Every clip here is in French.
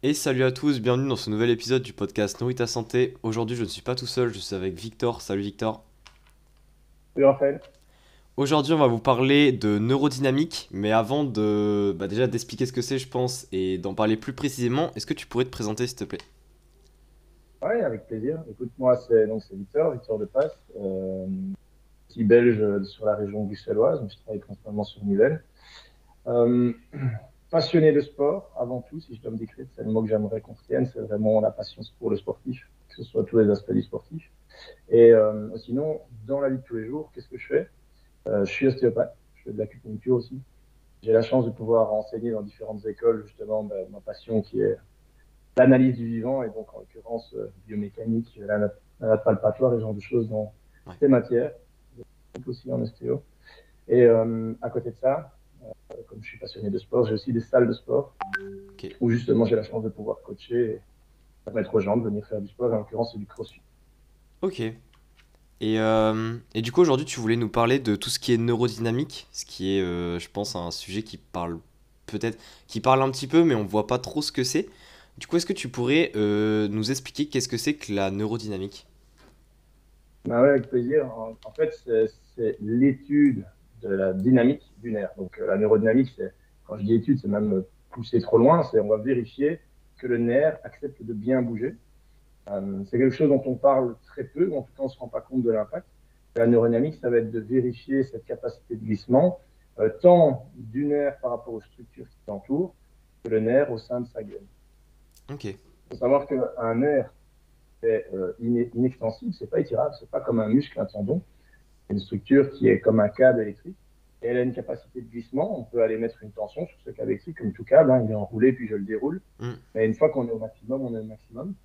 Et salut à tous, bienvenue dans ce nouvel épisode du podcast Nourris ta santé. Aujourd'hui, je ne suis pas tout seul, je suis avec Victor. Salut Victor. Oui, Raphaël. Aujourd'hui, on va vous parler de neurodynamique, mais avant de déjà d'expliquer ce que c'est, je pense, et d'en parler plus précisément, est-ce que tu pourrais te présenter s'il te plaît? Oui, avec plaisir. Écoute, moi, c'est Victor, Victor de Passe, petit belge sur la région bruxelloise, mais je travaille principalement sur Nivelles. Euh, Passionné de sport, avant tout, si je dois me décrire, c'est le mot que j'aimerais qu'on retienne, c'est vraiment la passion pour le sportif, que ce soit tous les aspects du sportif. Et sinon, dans la vie de tous les jours, qu'est-ce que je fais? Je suis ostéopathe, je fais de l'acupuncture aussi. J'ai la chance de pouvoir enseigner dans différentes écoles, justement, ma passion qui est l'analyse du vivant, et donc en l'occurrence biomécanique, la palpatoire et ce genre de choses dans Ouais. ces matières, aussi en ostéo. Et à côté de ça, comme je suis passionné de sport, j'ai aussi des salles de sport Ok. où justement j'ai la chance de pouvoir coacher et permettre aux gens de venir faire du sport. En l'occurrence, c'est du crossfit. Ok. Et du coup, aujourd'hui, tu voulais nous parler de tout ce qui est neurodynamique, ce qui est, je pense, un sujet qui parle peut-être, qui parle un petit peu, mais on voit pas trop ce que c'est. Du coup, est-ce que tu pourrais nous expliquer qu'est-ce que c'est que la neurodynamique? Bah ouais, avec plaisir. En fait, c'est l'étude de la dynamique du nerf. Donc, la neurodynamique, quand je dis étude, c'est même poussé trop loin. On va vérifier que le nerf accepte de bien bouger. C'est quelque chose dont on parle très peu, ou en tout cas on ne se rend pas compte de l'impact. La neurodynamique, ça va être de vérifier cette capacité de glissement, tant du nerf par rapport aux structures qui l'entourent, que le nerf au sein de sa gaine. Ok. Il faut savoir qu'un nerf est inextensible, c'est pas étirable, c'est pas comme un muscle, un tendon. C'est une structure qui est comme un câble électrique. Et elle a une capacité de glissement. On peut aller mettre une tension sur ce câble électrique, comme tout câble, hein, il est enroulé, puis je le déroule. Hmm. Mais une fois qu'on est au maximum, on est au maximum.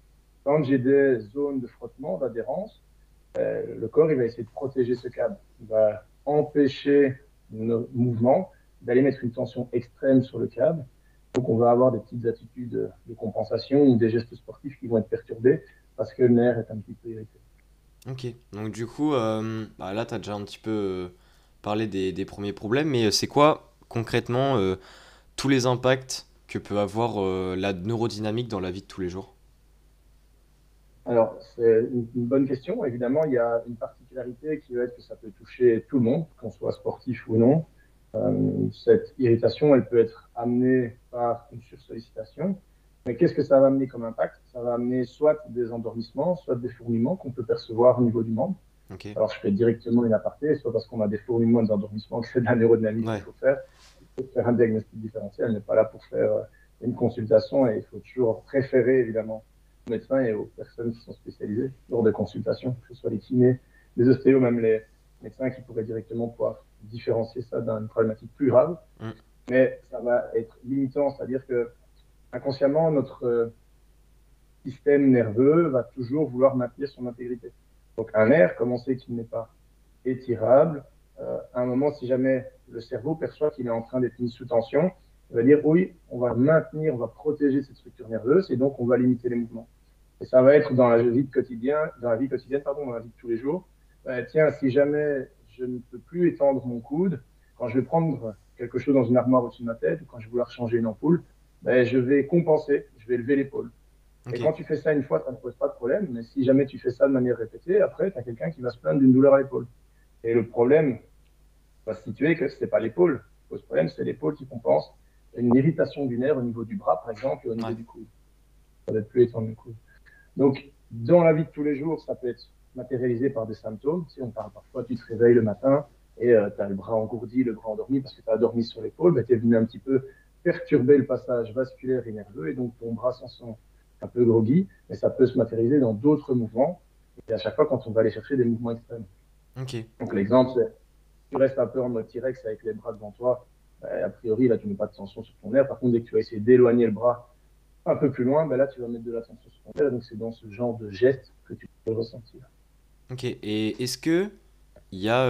Quand j'ai des zones de frottement, d'adhérence, le corps il va essayer de protéger ce câble. Il va empêcher nos mouvements d'aller mettre une tension extrême sur le câble. Donc on va avoir des petites attitudes de compensation ou des gestes sportifs qui vont être perturbés parce que le nerf est un petit peu irrité. Ok, donc du coup, là, tu as déjà un petit peu parlé des premiers problèmes, mais c'est quoi concrètement tous les impacts que peut avoir la neurodynamique dans la vie de tous les jours? Alors, c'est une bonne question. Évidemment, il y a une particularité qui va être que ça peut toucher tout le monde, qu'on soit sportif ou non. Cette irritation, elle peut être amenée par une sursollicitation. Mais qu'est-ce que ça va amener comme impact? Ça va amener soit des endormissements, soit des fourmillements qu'on peut percevoir au niveau du membre. Ok, Alors, je fais directement une aparté, soit parce qu'on a des fourmillements et des endormissements que c'est de la neurodynamique qu'il ouais, faut faire. Il faut faire un diagnostic différentiel. On n'est pas là pour faire une consultation et il faut toujours préférer, évidemment, aux médecins et aux personnes qui sont spécialisées lors de consultations, que ce soit les kinés, les ostéos, même les médecins qui pourraient directement pouvoir différencier ça d'une problématique plus grave. hmm, Mais ça va être limitant, c'est-à-dire que inconsciemment, notre système nerveux va toujours vouloir maintenir son intégrité. Donc un nerf, comme on sait qu'il n'est pas étirable, à un moment, si jamais le cerveau perçoit qu'il est en train d'être mis sous tension, il va dire oui, on va maintenir, on va protéger cette structure nerveuse et donc on va limiter les mouvements. Et ça va être dans la vie quotidienne, dans la vie de tous les jours. Tiens, si jamais je ne peux plus étendre mon coude, quand je vais prendre quelque chose dans une armoire au-dessus de ma tête ou quand je vais vouloir changer une ampoule, je vais compenser, je vais lever l'épaule. Et ok, quand tu fais ça une fois, ça ne pose pas de problème. Mais si jamais tu fais ça de manière répétée, après, tu as quelqu'un qui va se plaindre d'une douleur à l'épaule. Et le problème va se situer que ce n'est pas l'épaule qui pose problème, c'est l'épaule qui compense une irritation du nerf au niveau du bras, par exemple, et au niveau ouais, du coude. Ça va être plus étendu le coude. Donc, dans la vie de tous les jours, ça peut être matérialisé par des symptômes. Si on parle parfois, tu te réveilles le matin et tu as le bras engourdi, le bras endormi parce que tu as dormi sur l'épaule, tu es venu un petit peu perturber le passage vasculaire et nerveux et donc ton bras s'en sent un peu groggy, mais ça peut se matérialiser dans d'autres mouvements et à chaque fois quand on va aller chercher des mouvements extrêmes. ok, Donc l'exemple, c'est tu restes un peu en mode T-Rex avec les bras devant toi, a priori là tu mets pas de tension sur ton nerf, par contre dès que tu vas essayer d'éloigner le bras un peu plus loin, là, tu vas mettre de l'attention sur ton nerf. Donc, c'est dans ce genre de geste que tu peux ressentir. ok. Et est-ce que il y a,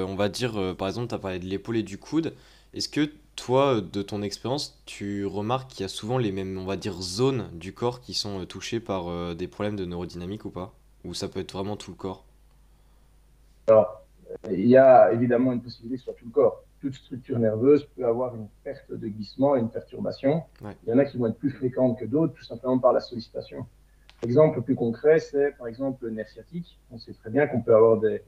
on va dire, par exemple, tu as parlé de l'épaule et du coude, est-ce que toi, de ton expérience, tu remarques qu'il y a souvent les mêmes, on va dire, zones du corps qui sont touchées par des problèmes de neurodynamique ou pas? Ou ça peut être vraiment tout le corps? Il y a évidemment une possibilité sur tout le corps. Toute structure nerveuse peut avoir une perte de glissement et une perturbation. Ouais. Il y en a qui vont être plus fréquentes que d'autres, tout simplement par la sollicitation. Exemple plus concret, c'est par exemple le nerf sciatique. On sait très bien qu'on peut avoir des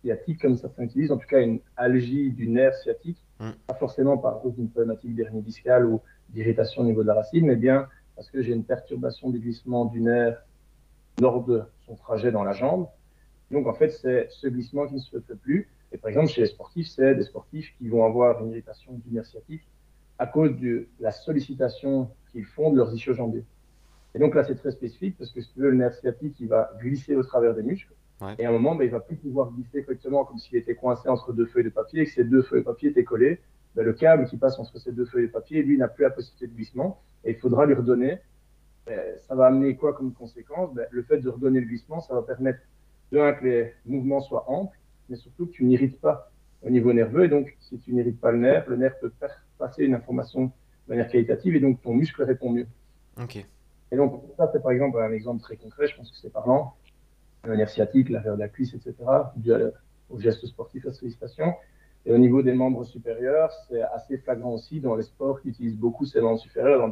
sciatiques, comme certains utilisent, en tout cas une algie du nerf sciatique, Mm. pas forcément par cause d'une problématique d'hernie discale ou d'irritation au niveau de la racine, mais bien parce que j'ai une perturbation du glissement du nerf lors de son trajet dans la jambe. Donc, en fait, c'est ce glissement qui ne se fait plus. Et par exemple, chez les sportifs, c'est des sportifs qui vont avoir une irritation du nerf sciatique à cause de la sollicitation qu'ils font de leurs ischio-jambiers. Et donc là, c'est très spécifique parce que si tu veux, le nerf sciatique, il va glisser au travers des muscles. Ouais. Et à un moment, ben, il va plus pouvoir glisser correctement comme s'il était coincé entre deux feuilles de papier et que ces deux feuilles de papier étaient collées. Ben, le câble qui passe entre ces deux feuilles de papier, lui, n'a plus la possibilité de glissement et il faudra lui redonner. Ben, ça va amener quoi comme conséquence? Ben, le fait de redonner le glissement, ça va permettre de un, que les mouvements soient amples, mais surtout que tu n'irrites pas au niveau nerveux. Et donc, si tu n'irrites pas le nerf peut faire passer une information de manière qualitative et donc ton muscle répond mieux. Ok. Et donc, ça, c'est par exemple un exemple très concret, je pense que c'est parlant. Le nerf sciatique, l'arrière de la cuisse, etc., dû au geste sportif, à la sollicitation. Et au niveau des membres supérieurs, c'est assez flagrant aussi dans les sports qui utilisent beaucoup ces membres supérieurs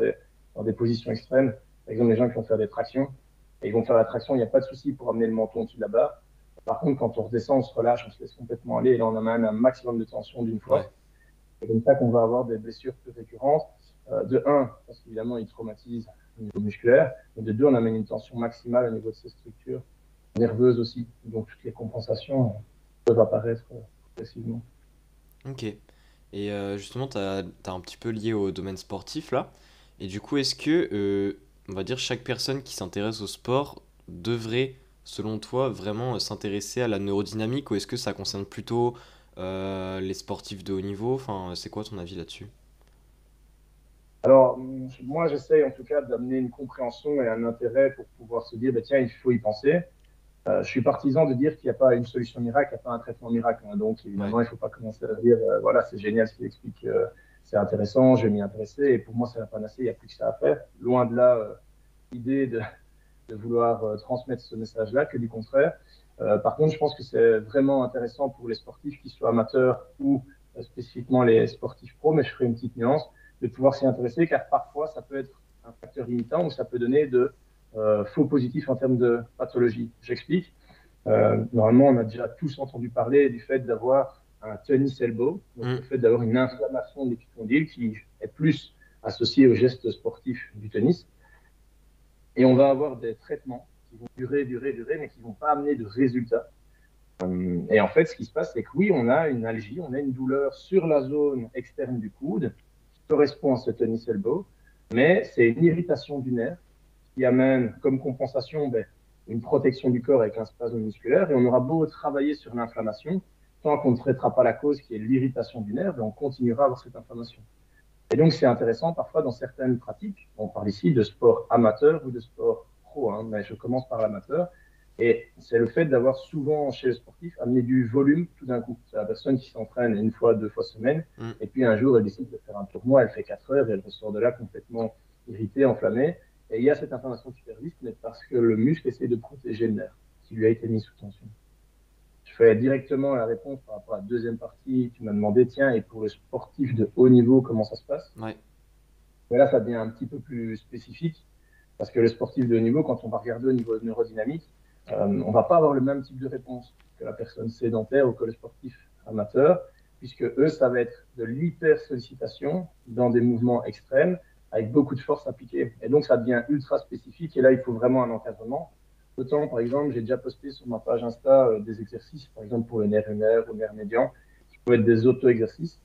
dans des positions extrêmes. Par exemple, les gens qui vont faire des tractions, et ils vont faire la traction, il n'y a pas de souci pour amener le menton au-dessus de la barre. Par contre, quand on redescend, on se relâche, on se laisse complètement aller, et là, on amène un maximum de tension d'une Ouais. fois. C'est comme ça qu'on va avoir des blessures plus récurrentes. De un, parce qu'évidemment, ils traumatisent au niveau musculaire, et de deux, on amène une tension maximale au niveau de ces structures nerveuses aussi. Donc, toutes les compensations peuvent apparaître progressivement. Ok. Et justement, t'as un petit peu lié au domaine sportif là. Et du coup, est-ce que, on va dire, chaque personne qui s'intéresse au sport devrait, selon toi, vraiment s'intéresser à la neurodynamique ou est-ce que ça concerne plutôt les sportifs de haut niveau? Enfin, c'est quoi ton avis là-dessus? Alors, moi, j'essaye en tout cas d'amener une compréhension et un intérêt pour pouvoir se dire, bah, tiens, il faut y penser. Je suis partisan de dire qu'il n'y a pas une solution miracle, il n'y a pas un traitement miracle, hein. Donc, Ouais. évidemment, il ne faut pas commencer à dire, voilà, c'est génial ce qu'il explique, c'est intéressant, je vais m'y intéresser. Et pour moi, c'est la panacée, il n'y a plus que ça à faire. Loin de là, l'idée de vouloir transmettre ce message-là, que du contraire. Par contre, je pense que c'est vraiment intéressant pour les sportifs, qu'ils soient amateurs ou spécifiquement les sportifs pros, mais je ferai une petite nuance, de pouvoir s'y intéresser, car parfois, ça peut être un facteur limitant ou ça peut donner de faux positifs en termes de pathologie. J'explique. Normalement, on a déjà tous entendu parler du fait d'avoir un tennis elbow, donc Hmm. le fait d'avoir une inflammation de l'épicondyle qui est plus associée au geste sportif du tennis. Et on va avoir des traitements qui vont durer, mais qui ne vont pas amener de résultats. Et en fait, ce qui se passe, c'est que oui, on a une algie, on a une douleur sur la zone externe du coude qui correspond à ce tennis elbow, mais c'est une irritation du nerf qui amène comme compensation une protection du corps avec un spasme musculaire. Et on aura beau travailler sur l'inflammation, tant qu'on ne traitera pas la cause qui est l'irritation du nerf, on continuera à avoir cette inflammation. Et donc, c'est intéressant parfois dans certaines pratiques. On parle ici de sport amateur ou de sport pro, hein, mais je commence par l'amateur. Et c'est le fait d'avoir souvent chez le sportif amené du volume tout d'un coup. C'est la personne qui s'entraîne une fois, deux fois semaine, Hmm. et puis un jour, elle décide de faire un tournoi, elle fait 4 heures et elle ressort de là complètement irritée, enflammée. Et il y a cette inflammation qui persiste, mais parce que le muscle essaie de protéger le nerf qui lui a été mis sous tension. Je fais directement la réponse par rapport à la deuxième partie. Tu m'as demandé, tiens, et pour le sportif de haut niveau, comment ça se passe? Ouais. Mais là, ça devient un petit peu plus spécifique parce que le sportif de haut niveau, quand on va regarder au niveau neurodynamique, on va pas avoir le même type de réponse que la personne sédentaire ou que le sportif amateur, puisque eux, ça va être de l'hyper-sollicitation dans des mouvements extrêmes avec beaucoup de force appliquée. Et donc, ça devient ultra spécifique et là, il faut vraiment un encadrement. Autant, par exemple, j'ai déjà posté sur ma page Insta des exercices, par exemple pour le nerf lunaire ou le nerf médian, qui peuvent être des auto-exercices.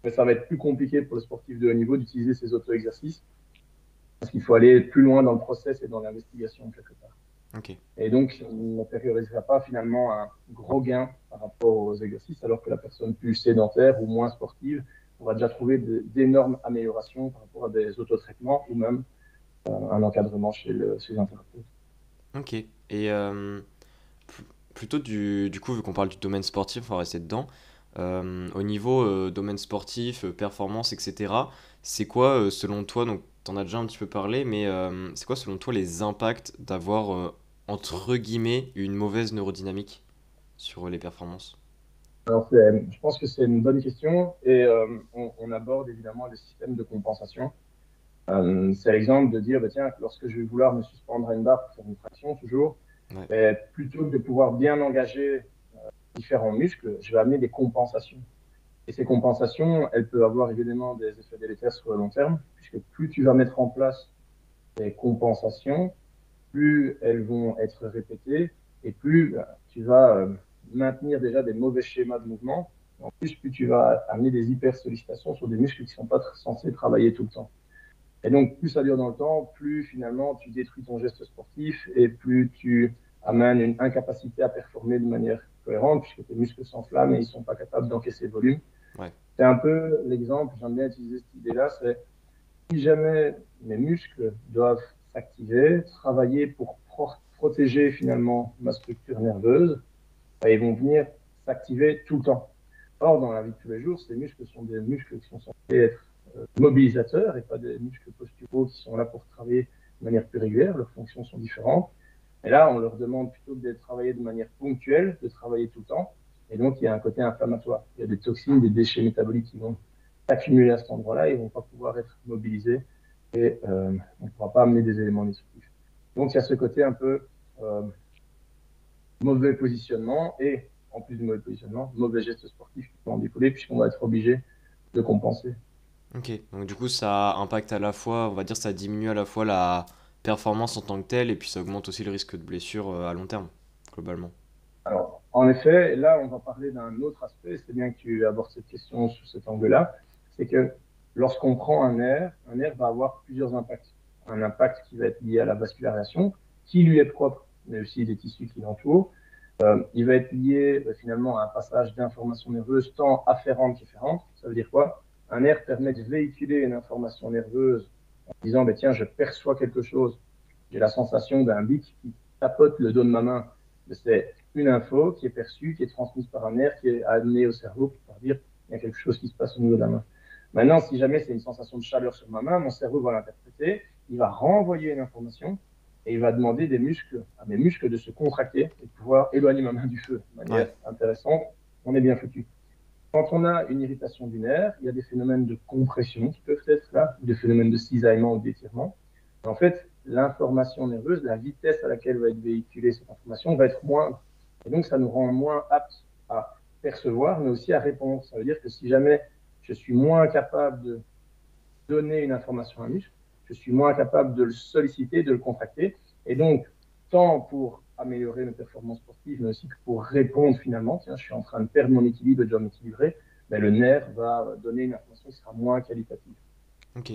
Mais ça va être plus compliqué pour le sportif de haut niveau d'utiliser ces auto-exercices parce qu'il faut aller plus loin dans le process et dans l'investigation quelque part. Ok. Et donc, on ne périorisera pas finalement un gros gain par rapport aux exercices, alors que la personne plus sédentaire ou moins sportive on va déjà trouver d'énormes améliorations par rapport à des autotraitements ou même un encadrement chez un thérapeute. Ok. Et plutôt du coup, vu qu'on parle du domaine sportif, on va rester dedans. Au niveau domaine sportif, performance, etc., c'est quoi selon toi, donc t'en as déjà un petit peu parlé, mais c'est quoi selon toi les impacts d'avoir entre guillemets une mauvaise neurodynamique sur les performances? Alors, je pense que c'est une bonne question et on aborde évidemment les systèmes de compensation. C'est l'exemple de dire, bah, tiens, lorsque je vais vouloir me suspendre à une barre pour faire une traction, toujours, Ouais. plutôt que de pouvoir bien engager différents muscles, je vais amener des compensations. Et ces compensations, elles peuvent avoir évidemment des effets délétères sur le long terme, puisque plus tu vas mettre en place des compensations, plus elles vont être répétées et plus tu vas maintenir déjà des mauvais schémas de mouvement. En plus, plus tu vas amener des hypersollicitations sur des muscles qui ne sont pas censés travailler tout le temps. Et donc, plus ça dure dans le temps, plus finalement tu détruis ton geste sportif et plus tu amènes une incapacité à performer de manière cohérente puisque tes muscles s'enflamment et ils ne sont pas capables d'encaisser le volume. Ouais. C'est un peu l'exemple, j'aime bien utiliser cette idée-là, c'est si jamais mes muscles doivent s'activer, travailler pour protéger finalement ma structure nerveuse, ben, ils vont venir s'activer tout le temps. Or, dans la vie de tous les jours, ces muscles sont des muscles qui sont censés être mobilisateurs et pas des muscles posturaux qui sont là pour travailler de manière plus régulière. Leurs fonctions sont différentes. Et là, on leur demande plutôt de travailler de manière ponctuelle, de travailler tout le temps. Et donc, il y a un côté inflammatoire. Il y a des toxines, des déchets métaboliques qui vont s'accumuler à cet endroit-là. Ils ne vont pas pouvoir être mobilisés et on ne pourra pas amener des éléments nutritifs. Donc, il y a ce côté un peu euh, mauvais positionnement et, en plus du mauvais positionnement, mauvais gestes sportifs qui vont en découler puisqu'on va être obligé de compenser. Ok. Donc du coup, ça impacte à la fois, on va dire, ça diminue à la fois la performance en tant que telle et puis ça augmente aussi le risque de blessure à long terme, globalement. Alors, en effet, là, on va parler d'un autre aspect. C'est bien que tu abordes cette question sous cet angle-là. C'est que lorsqu'on prend un nerf va avoir plusieurs impacts. Un impact qui va être lié à la vascularisation, qui lui est propre, mais aussi des tissus qui l'entourent. Il va être lié finalement à un passage d'informations nerveuses tant afférentes qu'efférentes. Ça veut dire quoi? Un nerf permet de véhiculer une information nerveuse en disant, ben, tiens, je perçois quelque chose. J'ai la sensation d'un bic qui tapote le dos de ma main. C'est une info qui est perçue, qui est transmise par un nerf, qui est amenée au cerveau pour dire il y a quelque chose qui se passe au niveau de la main. Maintenant, si jamais c'est une sensation de chaleur sur ma main, mon cerveau va l'interpréter, il va renvoyer une information et il va demander des muscles, à mes muscles de se contracter et de pouvoir éloigner ma main du feu de Ouais. manière intéressante. On est bien foutu. Quand on a une irritation du nerf, il y a des phénomènes de compression qui peuvent être là, ou des phénomènes de cisaillement ou d'étirement. En fait, l'information nerveuse, la vitesse à laquelle va être véhiculée cette information va être moindre. Et donc, ça nous rend moins aptes à percevoir, mais aussi à répondre. Ça veut dire que si jamais je suis moins capable de donner une information à un muscle, je suis moins capable de le solliciter, de le contracter. Et donc, tant pour améliorer mes performances sportives, mais aussi pour répondre finalement, tiens, je suis en train de perdre mon équilibre et je dois m'équilibrer, ben, le nerf va donner une information qui sera moins qualitative. Ok.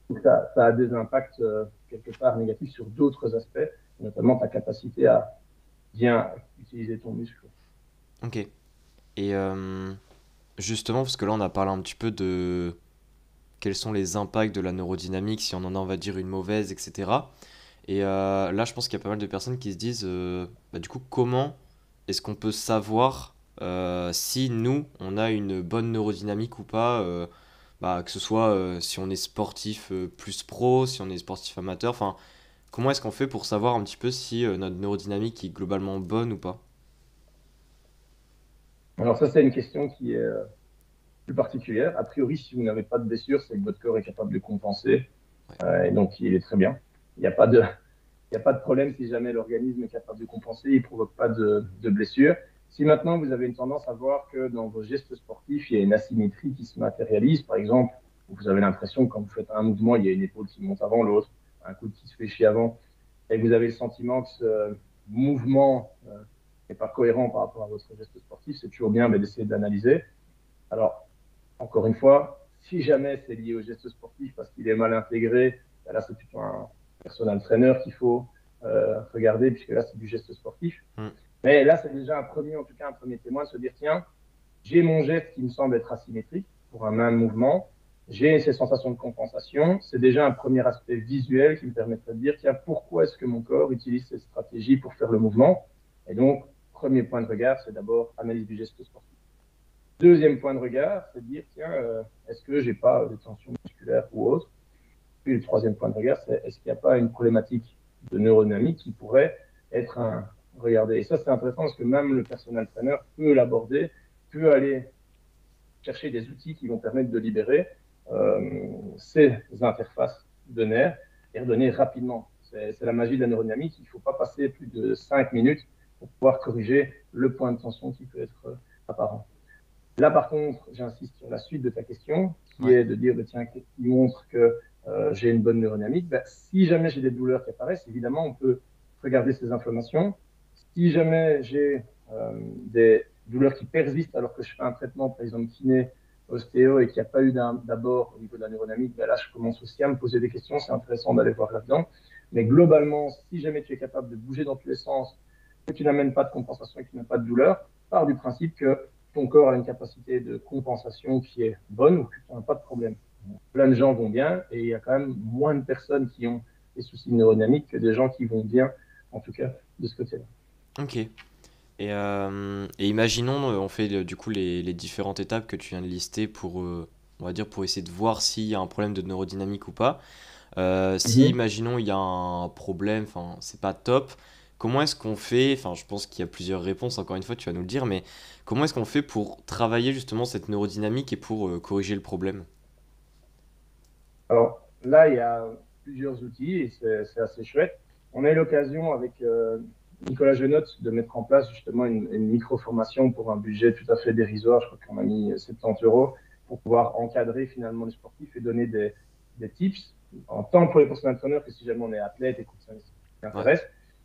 Donc, ça a des impacts quelque part négatifs sur d'autres aspects, notamment ta capacité à bien utiliser ton muscle. Ok. Et justement, parce que là on a parlé un petit peu de quels sont les impacts de la neurodynamique, si on en a, on va dire, une mauvaise, etc. Et là, je pense qu'il y a pas mal de personnes qui se disent, bah, du coup, comment est-ce qu'on peut savoir si nous, on a une bonne neurodynamique ou pas, bah, que ce soit si on est sportif plus pro, si on est sportif amateur, enfin, comment est-ce qu'on fait pour savoir un petit peu si notre neurodynamique est globalement bonne ou pas? Alors ça, c'est une question qui est plus particulière. A priori, si vous n'avez pas de blessure, c'est que votre corps est capable de compenser. Ouais. Et donc, il est très bien. Il n'y a pas de, il n'y a pas de problème si jamais l'organisme est capable de compenser, il ne provoque pas de blessure. Si maintenant vous avez une tendance à voir que dans vos gestes sportifs, il y a une asymétrie qui se matérialise, par exemple, vous avez l'impression que quand vous faites un mouvement, il y a une épaule qui monte avant l'autre, un coude qui se fait chier avant, et vous avez le sentiment que ce mouvement n'est pas cohérent par rapport à votre geste sportif, c'est toujours bien d'essayer d'analyser. Alors, encore une fois, si jamais c'est lié au geste sportif parce qu'il est mal intégré, ben là, c'est plutôt un personal trainer qu'il faut regarder, puisque là, c'est du geste sportif. Hmm. Mais là, c'est déjà un premier, en tout cas, un premier témoin de se dire, tiens, j'ai mon geste qui me semble être asymétrique pour un même mouvement, j'ai ces sensations de compensation, c'est déjà un premier aspect visuel qui me permettrait de dire, tiens, pourquoi est-ce que mon corps utilise cette stratégie pour faire le mouvement? Et donc, premier point de regard, c'est d'abord analyse du geste sportif. Deuxième point de regard, c'est de dire, tiens, est-ce que j'ai pas de tension musculaire ou autre? Puis le troisième point de regard, c'est est-ce qu'il n'y a pas une problématique de neurodynamique qui pourrait être un regardé. Et ça, c'est intéressant parce que même le personal trainer peut l'aborder peut aller chercher des outils qui vont permettre de libérer ces interfaces de nerfs et redonner rapidement. C'est la magie de la neurodynamique. Il ne faut pas passer plus de 5 minutes pour pouvoir corriger le point de tension qui peut être apparent. Là, par contre, j'insiste sur la suite de ta question, qui Ouais. est de dire, bah, tiens, qu'est-ce qui montre que j'ai une bonne neurodynamique? Ben, si jamais j'ai des douleurs qui apparaissent, évidemment, on peut regarder ces inflammations. Si jamais j'ai des douleurs qui persistent alors que je fais un traitement, par exemple kiné, ostéo, et qu'il n'y a pas eu d'abord au niveau de la neurodynamique, ben là, je commence aussi à me poser des questions. C'est intéressant d'aller voir là-dedans. Mais globalement, si jamais tu es capable de bouger dans tous les sens, que tu n'amènes pas de compensation et que tu n'as pas de douleur, pars du principe que ton corps a une capacité de compensation qui est bonne ou que tu n'as pas de problème. Plein de gens vont bien et il y a quand même moins de personnes qui ont des soucis neurodynamiques que des gens qui vont bien, en tout cas, de ce côté-là. Ok. Et imaginons, on fait du coup les différentes étapes que tu viens de lister pour, on va dire, pour essayer de voir s'il y a un problème de neurodynamique ou pas. Si, Mhm. imaginons, il y a un problème, enfin, c'est pas top, comment est-ce qu'on fait, enfin, je pense qu'il y a plusieurs réponses, encore une fois, tu vas nous le dire, mais comment est-ce qu'on fait pour travailler justement cette neurodynamique et pour corriger le problème? Alors là, il y a plusieurs outils et c'est assez chouette. On a eu l'occasion avec Nicolas Genotte de mettre en place justement une micro-formation pour un budget tout à fait dérisoire. Je crois qu'on a mis 70 euros pour pouvoir encadrer finalement les sportifs et donner des tips, en tant pour les personnes entraîneurs que si jamais on est athlète et que ça nous Ouais, intéresse.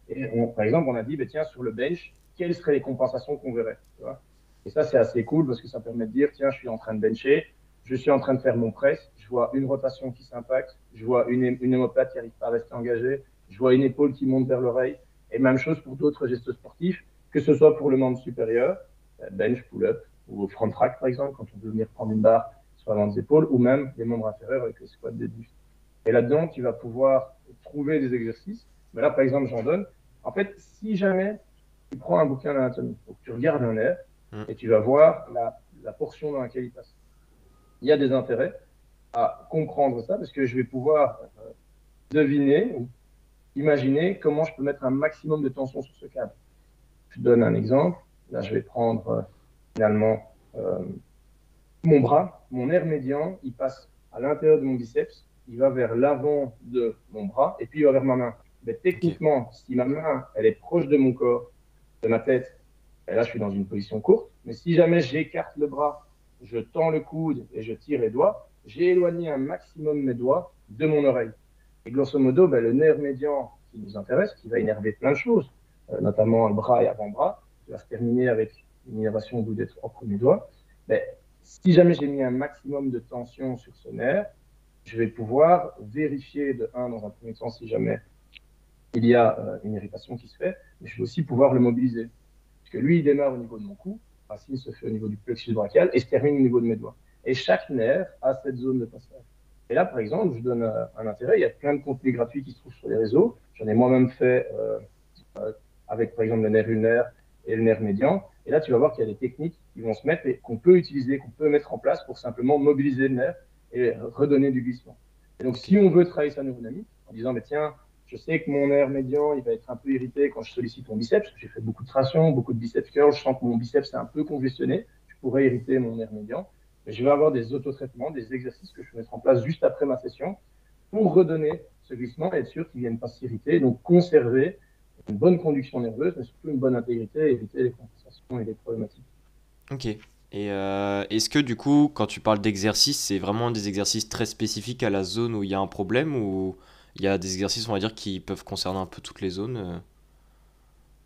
Et par exemple, on a dit, bah, tiens, sur le bench, quelles seraient les compensations qu'on verrait, tu vois. Et ça, c'est assez cool parce que ça permet de dire, tiens, je suis en train de bencher, je suis en train de faire mon press, je vois une rotation qui s'impacte, je vois une omoplate qui n'arrive pas à rester engagée, je vois une épaule qui monte vers l'oreille. Et même chose pour d'autres gestes sportifs, que ce soit pour le membre supérieur, bench, pull-up, ou front rack par exemple, quand on veut venir prendre une barre sur l'avant des épaules, ou même les membres inférieurs avec les squats deadlift. Et là-dedans, tu vas pouvoir trouver des exercices. Mais là, par exemple, j'en donne. En fait, si jamais tu prends un bouquin d'anatomie, donc tu regardes un nerf hmm, et tu vas voir la portion dans laquelle il passe, il y a des intérêts à comprendre ça parce que je vais pouvoir deviner ou imaginer comment je peux mettre un maximum de tension sur ce câble. Je donne un exemple. Là, je vais prendre finalement euh, mon bras, mon nerf médian, il passe à l'intérieur de mon biceps, il va vers l'avant de mon bras et puis il va vers ma main. Mais ok, techniquement, si ma main, elle est proche de mon corps, de ma tête, et là, je suis dans une position courte. Mais si jamais j'écarte le bras, je tends le coude et je tire les doigts, j'ai éloigné un maximum mes doigts de mon oreille. Et grosso modo, ben, le nerf médian qui nous intéresse, qui va énerver plein de choses, notamment le bras et avant-bras, qui va se terminer avec une innervation au bout des 3 premiers doigts, ben, si jamais j'ai mis un maximum de tension sur ce nerf, je vais pouvoir vérifier de un dans un premier temps si jamais il y a une irritation qui se fait, mais je vais aussi pouvoir le mobiliser. Parce que lui, il démarre au niveau de mon cou, la racine se fait au niveau du plexus brachial et se termine au niveau de mes doigts. Et chaque nerf a cette zone de passage. Et là, par exemple, je donne un intérêt. Il y a plein de contenus gratuits qui se trouvent sur les réseaux. J'en ai moi-même fait avec, par exemple, le nerf ulnaire et le nerf médian. Et là, tu vas voir qu'il y a des techniques qui vont se mettre et qu'on peut utiliser, qu'on peut mettre en place pour simplement mobiliser le nerf et redonner du glissement. Et donc, ok, si on veut travailler sa neurodynamique, en disant, mais tiens, je sais que mon nerf médian, il va être un peu irrité quand je sollicite mon biceps. J'ai fait beaucoup de traction, beaucoup de biceps curls. Je sens que mon biceps est un peu congestionné. Je pourrais irriter mon nerf médian. Mais je vais avoir des autotraitements, des exercices que je vais mettre en place juste après ma session pour redonner ce glissement et être sûr qu'il ne vienne pas s'irriter. Donc, conserver une bonne conduction nerveuse, mais surtout une bonne intégrité et éviter les compensations et les problématiques. ok. Et est-ce que du coup, quand tu parles d'exercice, c'est vraiment des exercices très spécifiques à la zone où il y a un problème ou il y a des exercices, on va dire, qui peuvent concerner un peu toutes les zones?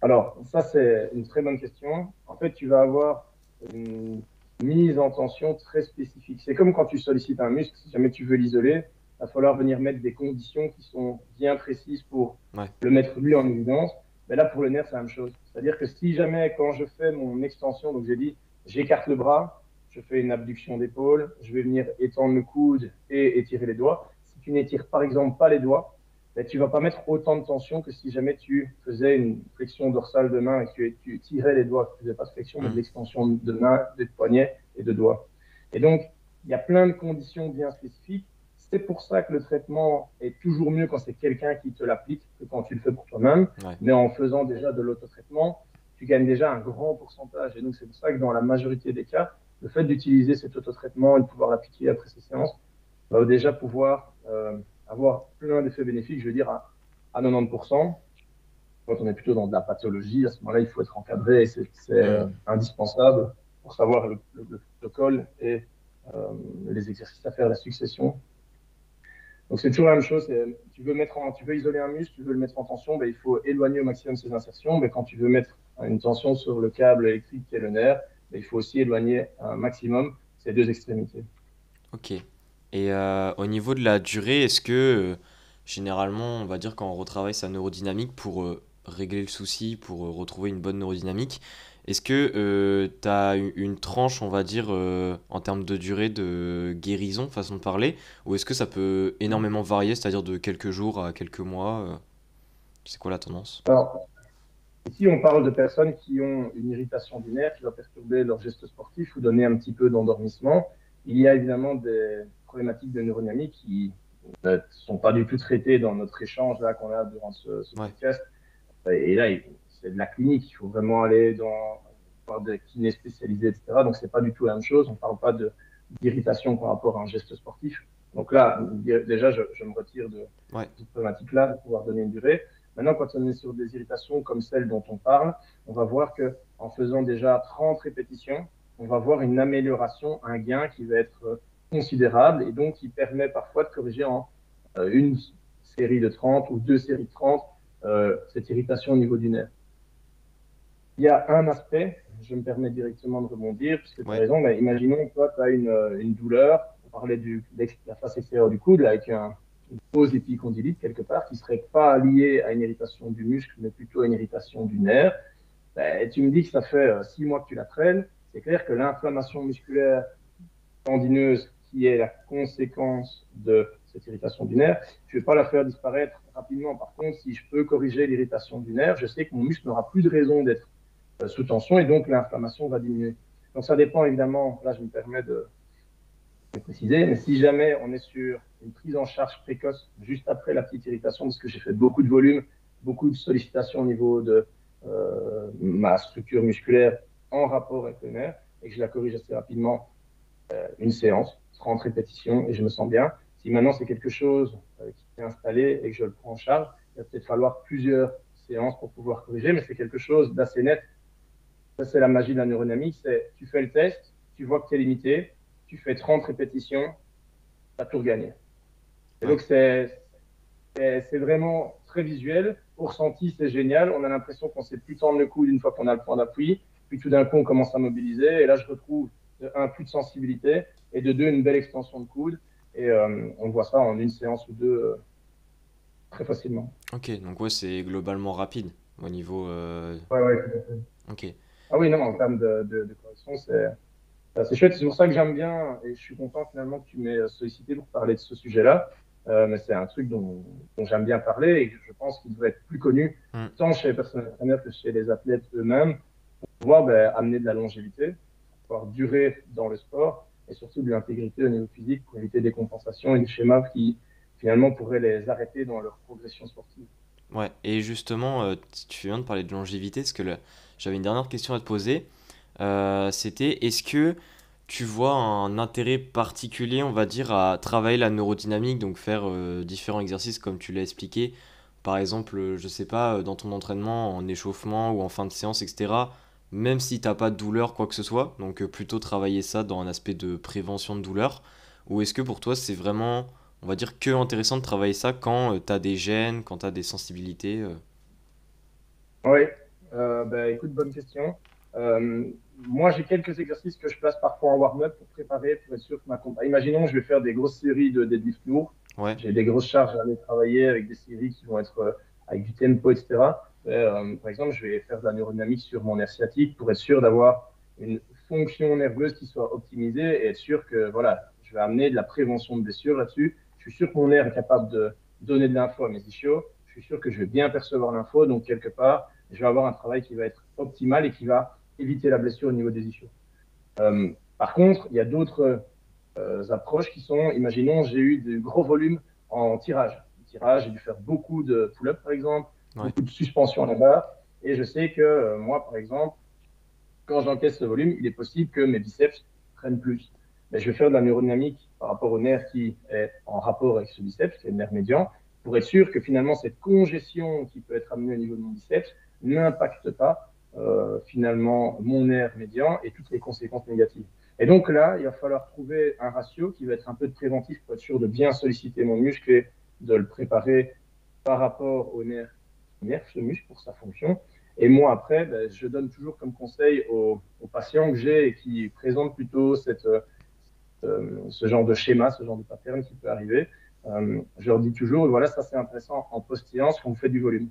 Alors, ça, c'est une très bonne question. En fait, tu vas avoir une mise en tension très spécifique. C'est comme quand tu sollicites un muscle, si jamais tu veux l'isoler, il va falloir venir mettre des conditions qui sont bien précises pour Ouais, le mettre lui en évidence. Mais là, pour le nerf, c'est la même chose. C'est-à-dire que si jamais, quand je fais mon extension, donc j'ai dit, j'écarte le bras, je fais une abduction d'épaule, je vais venir étendre le coude et étirer les doigts. Si tu n'étires par exemple pas les doigts, ben, tu ne vas pas mettre autant de tension que si jamais tu faisais une flexion dorsale de main et que tu tirais les doigts. Tu ne faisais pas de flexion, mais de hmm, l'extension de main, de poignet et de doigts. Et donc, il y a plein de conditions bien spécifiques. C'est pour ça que le traitement est toujours mieux quand c'est quelqu'un qui te l'applique que quand tu le fais pour toi-même. ouais, Mais en faisant déjà de l'autotraitement, tu gagnes déjà un grand pourcentage. Et donc, c'est pour ça que dans la majorité des cas, le fait d'utiliser cet autotraitement et de pouvoir l'appliquer après ces séances va déjà pouvoir avoir plein d'effets bénéfiques, je veux dire, à 90%. Quand on est plutôt dans de la pathologie, à ce moment-là, il faut être encadré et c'est Hmm. indispensable pour savoir le protocole et les exercices à faire, la succession. Donc c'est toujours la même chose. Tu veux isoler un muscle, tu veux le mettre en tension, ben, il faut éloigner au maximum ses insertions. Mais quand tu veux mettre une tension sur le câble électrique qui est le nerf, ben, il faut aussi éloigner un maximum ces deux extrémités. Ok. Et au niveau de la durée, est-ce que généralement, on va dire quand on retravaille sa neurodynamique pour régler le souci, pour retrouver une bonne neurodynamique, est-ce que tu as une tranche, on va dire, en termes de durée de guérison, façon de parler, ou est-ce que ça peut énormément varier, c'est-à-dire de quelques jours à quelques mois c'est quoi la tendance? Alors, ici, on parle de personnes qui ont une irritation du nerf qui va perturber leur geste sportif ou donner un petit peu d'endormissement. Il y a évidemment des problématiques de neurodynamique qui ne sont pas du tout traitées dans notre échange là qu'on a durant ce Ouais, podcast. Et là, c'est de la clinique. Il faut vraiment aller voir des kinés spécialisés, etc. Donc, c'est pas du tout la même chose. On ne parle pas d'irritation par rapport à un geste sportif. Donc là, déjà, je me retire de ouais, cette problématique-là, de pouvoir donner une durée. Maintenant, quand on est sur des irritations comme celle dont on parle, on va voir que en faisant déjà 30 répétitions, on va voir une amélioration, un gain qui va être considérable et donc qui permet parfois de corriger en une série de 30 ou deux séries de 30 cette irritation au niveau du nerf. Il y a un aspect, je me permets directement de rebondir, puisque tu as ouais, raison, mais imaginons, toi, tu as une douleur, on parlait de la face extérieure du coude, là, avec une pause épicondylite quelque part, qui ne serait pas liée à une irritation du muscle, mais plutôt à une irritation du nerf. Ben, tu me dis que ça fait 6 mois que tu la traînes, c'est clair que l'inflammation musculaire tendineuse qui est la conséquence de cette irritation du nerf, je ne vais pas la faire disparaître rapidement. Par contre, si je peux corriger l'irritation du nerf, je sais que mon muscle n'aura plus de raison d'être sous tension et donc l'inflammation va diminuer. Donc ça dépend évidemment, là je me permets de préciser, mais si jamais on est sur une prise en charge précoce juste après la petite irritation, parce que j'ai fait beaucoup de volume, beaucoup de sollicitations au niveau de ma structure musculaire en rapport avec le nerf, et que je la corrige assez rapidement, une séance, 30 répétitions, et je me sens bien. Si maintenant c'est quelque chose qui s'est installé et que je le prends en charge, il va peut-être falloir plusieurs séances pour pouvoir corriger, mais c'est quelque chose d'assez net. Ça, c'est la magie de la neurodynamique, c'est tu fais le test, tu vois que tu es limité, tu fais 30 répétitions, tu as tout regagné. Et ouais. donc, c'est vraiment très visuel. Au ressenti, c'est génial. On a l'impression qu'on ne sait plus tendre le coude une fois qu'on a le point d'appui. Puis tout d'un coup, on commence à mobiliser. Et là, je retrouve de un, plus de sensibilité et de deux, une belle extension de coude. Et on voit ça en une séance ou deux très facilement. Ok, donc ouais, c'est globalement rapide au niveau. Ouais, ouais, tout à fait. Ok. Ah oui, non, en termes de correction, c'est chouette. C'est pour ça que j'aime bien et je suis content finalement que tu m'aies sollicité pour parler de ce sujet-là. Mais c'est un truc dont j'aime bien parler et que je pense qu'il devrait être plus connu Hmm. tant chez les personnes entraîneurs que chez les athlètes eux-mêmes pour pouvoir amener de la longévité, pouvoir durer dans le sport et surtout de l'intégrité au niveau physique pour éviter des compensations et des schémas qui finalement pourraient les arrêter dans leur progression sportive. Ouais, et justement, tu viens de parler de longévité, parce que j'avais une dernière question à te poser. C'était est-ce que tu vois un intérêt particulier, on va dire, à travailler la neurodynamique, donc faire différents exercices comme tu l'as expliqué, par exemple, je sais pas, dans ton entraînement, en échauffement ou en fin de séance, etc., même si t'as pas de douleur, quoi que ce soit, donc plutôt travailler ça dans un aspect de prévention de douleur, ou est-ce que pour toi c'est vraiment, on va dire, que intéressant de travailler ça quand t'as des gènes, quand t'as des sensibilités Oui, écoute, bonne question. Moi, j'ai quelques exercices que je place parfois en warm-up pour préparer, pour être sûr que imaginons, je vais faire des grosses séries de deadlift lourds. Ouais, J'ai des grosses charges à aller travailler avec des séries qui vont être avec du tempo, etc. Par exemple, je vais faire de la neurodynamique sur mon nerf sciatique pour être sûr d'avoir une fonction nerveuse qui soit optimisée et être sûr que voilà, je vais amener de la prévention de blessures là-dessus. Je suis sûr que mon nerf est capable de donner de l'info à mes ischios. Je suis sûr que je vais bien percevoir l'info, donc quelque part, je vais avoir un travail qui va être optimal et qui va éviter la blessure au niveau des ischios. Par contre, il y a d'autres approches qui sont, imaginons, j'ai eu de gros volumes en tirage. Tirage, j'ai dû faire beaucoup de pull-up, par exemple, ouais, beaucoup de suspension à la barre. Et je sais que moi, par exemple, quand j'encaisse ce volume, il est possible que mes biceps prennent plus. Mais je vais faire de la neurodynamique par rapport au nerf qui est en rapport avec ce biceps, qui est le nerf médian, pour être sûr que finalement cette congestion qui peut être amenée au niveau de mon biceps n'impacte pas finalement mon nerf médian et toutes les conséquences négatives. Et donc là, il va falloir trouver un ratio qui va être un peu de préventif pour être sûr de bien solliciter mon muscle et de le préparer par rapport au nerf ce muscle pour sa fonction. Et moi, après, ben, je donne toujours comme conseil aux patients que j'ai et qui présentent plutôt ce genre de schéma, ce genre de pattern qui peut arriver. Je leur dis toujours, voilà, ça c'est intéressant en post-séance quand vous faites du volume.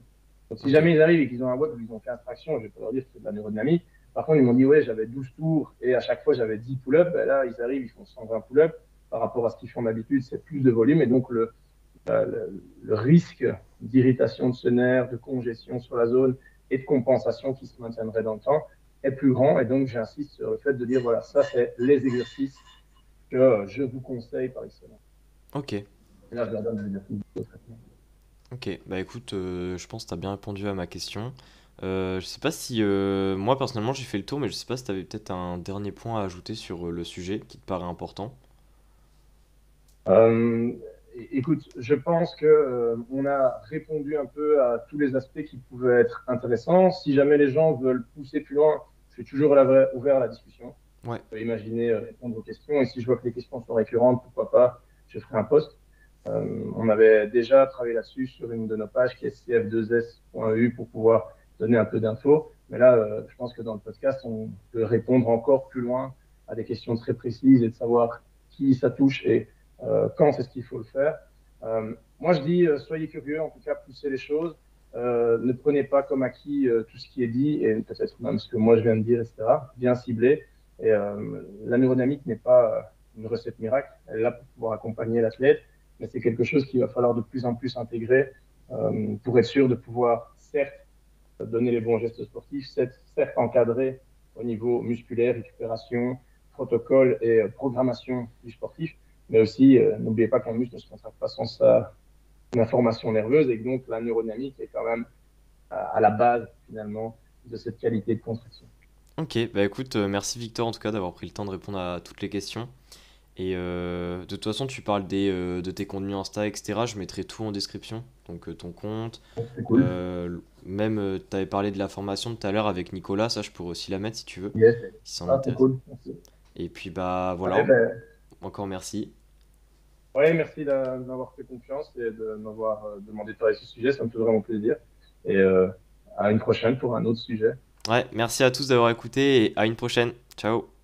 Donc si Ok. jamais ils arrivent et qu'ils ont un WOD où ils ont fait traction, je vais pas leur dire que c'est de la neurodynamique. Par contre, ils m'ont dit, ouais, j'avais 12 tours et à chaque fois j'avais 10 pull-ups. Ben là, ils arrivent, ils font 120 pull-ups. Par rapport à ce qu'ils font d'habitude, c'est plus de volume. Et donc, le risque d'irritation de ce nerf, de congestion sur la zone et de compensation qui se maintiendrait dans le temps est plus grand. Et donc, j'insiste sur le fait de dire, voilà, ça, c'est les exercices que je vous conseille par excellence. Ok. Et là, je leur donne des exercices de traitement. Ok. Bah écoute, je pense que tu as bien répondu à ma question. Je sais pas si moi personnellement j'ai fait le tour, mais je sais pas si tu avais peut-être un dernier point à ajouter sur le sujet qui te paraît important. Euh, Écoute, je pense que on a répondu un peu à tous les aspects qui pouvaient être intéressants. Si jamais les gens veulent pousser plus loin, je suis toujours ouvert à la discussion. Ouais. Je peux imaginer répondre aux questions. Et si je vois que les questions sont récurrentes, pourquoi pas, je ferai un post. On avait déjà travaillé là-dessus sur une de nos pages qui est cf2s.eu pour pouvoir donner un peu d'infos. Mais là, je pense que dans le podcast, on peut répondre encore plus loin à des questions très précises et de savoir qui ça touche et quand c'est ce qu'il faut le faire. Moi, je dis, soyez curieux, en tout cas, poussez les choses. Ne prenez pas comme acquis tout ce qui est dit et peut-être même ce que moi je viens de dire, etc. Bien ciblé. Et la neurodynamique n'est pas une recette miracle. Elle est là pour pouvoir accompagner l'athlète, mais c'est quelque chose qu'il va falloir de plus en plus intégrer pour être sûr de pouvoir, certes, donner les bons gestes sportifs, certes encadrer au niveau musculaire, récupération, protocole et programmation du sportif, mais aussi n'oubliez pas qu'un muscle ne se contracte pas sans sa information nerveuse et que donc la neurodynamique est quand même à la base finalement de cette qualité de contraction. Ok. Bah écoute, merci Victor en tout cas d'avoir pris le temps de répondre à toutes les questions. Et de toute façon, tu parles de tes contenus Insta, etc. Je mettrai tout en description. Donc ton compte. Donc, c'est cool. Même, tu avais parlé de la formation tout à l'heure avec Nicolas. Ça, je pourrais aussi la mettre si tu veux, Yes. si ça en Ah, c'est intéresse. cool. Merci. Et puis, bah Ouais, voilà. ben, Encore merci. ouais, merci de m'avoir fait confiance et de m'avoir demandé de parler de ce sujet. Ça me fait vraiment plaisir. Et à une prochaine pour un autre sujet. Ouais, merci à tous d'avoir écouté et à une prochaine. Ciao.